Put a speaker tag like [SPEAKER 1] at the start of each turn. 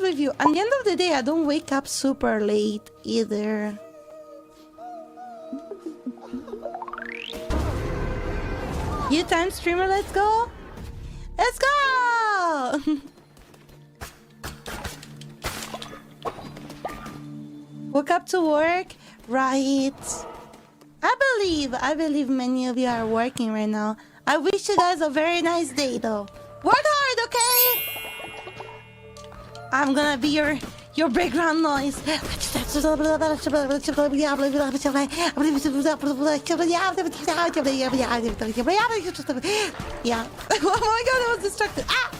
[SPEAKER 1] with you. At the end of the day, I don't wake up super late either. You time streamer, let's go. Let's go. Woke up to work, right? I believe many of you are working right now. I wish you guys a very nice day though. Work hard, okay? I'm gonna be your background noise. Yeah. Oh my god, I was distracted. Ah!